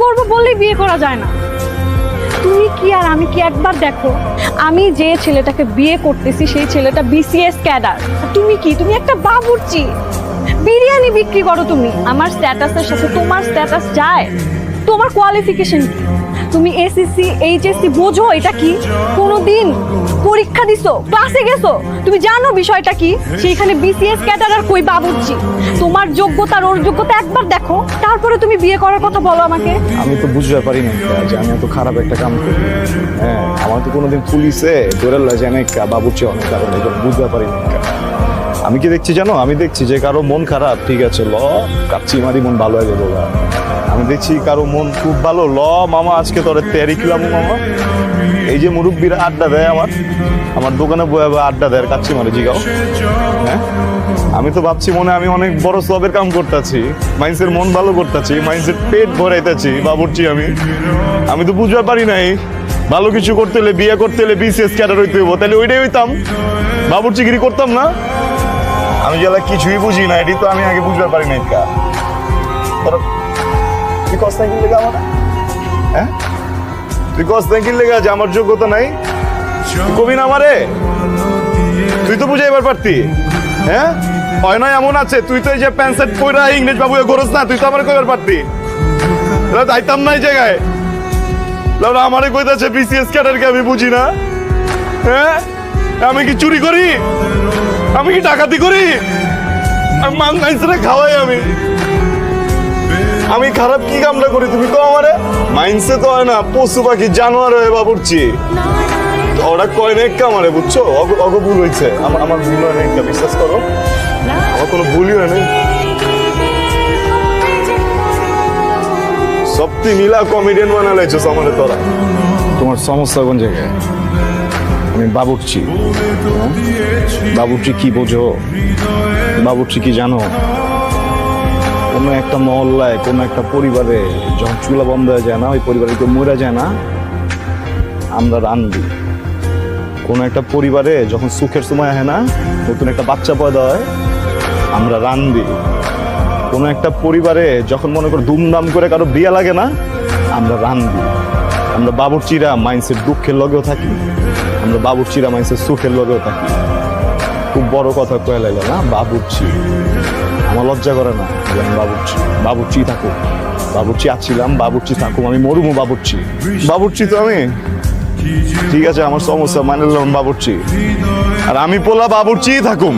করবো বললেই বিয়ে করা যায় না। তুমি কি আর আমি কি একবার দেখো, আমি যে ছেলেটাকে বিয়ে করতেছি সেই ছেলেটা বিসিএস ক্যাডার, তুমি কি, তুমি একটা বাবুর্চি, বিরিয়ানি বিক্রি করো তুমি। আমার স্ট্যাটাসের সাথে তোমার স্ট্যাটাস যায়? তোমার কোয়ালিফিকেশন কি? তুমি এসএসসি এইচএসসি বোঝো এটা কি? কোনোদিন পরীক্ষা দিছো, ক্লাসে গেছো? তুমি জানো বিষয়টা কি? সেইখানে বিসিএস ক্যাডার আর কই বাবুর্চি। তোমার যোগ্যতা আর ওর যোগ্যতা একবার দেখো, তারপরে তুমি বিয়ে করার কথা বলো আমাকে। আমি তো বুঝতে পারি না যে আমি এত খারাপ একটা কাম করি। হ্যাঁ, আমার তো কোনোদিন পুলিশে ধরে লাগে অনেক বাবুর্চি অনেক কারণে বুঝতে পারি না। আমি কি দেখছি জানো, আমি দেখছি যে কারো মন খারাপ, ঠিক আছে ল কাচ্চি মারি মন ভালো হয়ে যাবো। আমি দেখছি কারো মন খুব ভালো, ল মামা আজকে তোরে তেয়ারি খেলাম মামা। এই যে মুরব্বীরা আড্ডা দেয় আমার দোকানে বয়ে আড্ডা দেয় কাচ্চি মারি জিগাও। হ্যাঁ, আমি তো ভাবছি মনে আমি অনেক বড় সবের কাম করতেছি, মাইন্সের মন ভালো করতেছি, মাইন্সের পেট ভরাইতেছি, বাবুর্চি আমি তো বুঝতে পারি নাই ভালো কিছু করতে হলে, বিয়ে করতে হলে বিসিএস ক্যাডার হইতে হইব, তাহলে ওইটাই হইতাম, বাবুর্চিগিরি করতাম না। আমি যারা কিছুই বুঝি না, এটি তো আমি আগে বুঝতে পারি নাই। তুই কষ্ট কিনলে আমার, হ্যাঁ তুই কষ্ট কিনলে যে আমার যোগ্যতা নাই, তুই কবি না আমারে, তুই তো বুঝাইবার পারতি। হ্যাঁ, হয় না এমন আছে, তুই তো এই যে প্যান্ট শার্ট পরা ইংরেজ বাবু করস না, তুই তো আমার কইবার পারতি, যাইতাম না এই জায়গায়। আমারে কইতাছে বিসিএস ক্যাডারকে আমি বুঝি না। হ্যাঁ, আমি কি চুরি করি, আমি কি ডাকাতি করি, আমি মাংসটা খাওয়াই, আমি খারাপ কি কামটা করি তুমি তো আমারে? মাইন্সে তো হয় না, পশু পাখি জানোয়ার হয়ে বাবুর্চি, ওরা কয় না আমারে, বুঝছো? অগ ভুল হয়েছে, আমার ভুল হয় না, বিশ্বাস করো আমার কোনো ভুলই হয় নাই। সবটি মিলা কমেডিয়ান বানালাইছো আমারে তোরা। তোমার সমস্যা কোন জায়গায়? আমি বাবুর্চি, বাবুর্চি কি বোঝো, বাবুর্চি কি জানো? কোনো একটা মহল্লায় কোনো একটা পরিবারে যখন চুলা বন্ধ হয়ে যায় না, ওই পরিবারে কেউ মরে যায় না, আমরা রান্ধি। কোনো একটা পরিবারে যখন সুখের সময় হয় না, নতুন একটা বাচ্চা পয়দা হয়, আমরা রান্ধি। কোনো একটা পরিবারে যখন মনে করো ধুমধাম করে কারো বিয়ে লাগে না, আমরা রান্ধি। আমরা বাবুর্চিরা মাইন্সের দুঃখের লগেও থাকি, আমরা বাবুর্চিরা মাইন্সের সুখের লগেও থাকি। খুব বড় কথা কয়ে লাইলো না, বাবুর্চি। আমার লজ্জা করে না, আমি বাবুর্চি, বাবুর্চি থাকুক, বাবুর্চি আছিলাম, বাবুর্চি থাকুক, আমি মরুমো বাবুর্চি, বাবুর্চি তো আমি। ঠিক আছে, আমার সমস্যা মানে নিলাম বাবুর্চি, আর আমি পোলা বাবুর্চি থাকুম।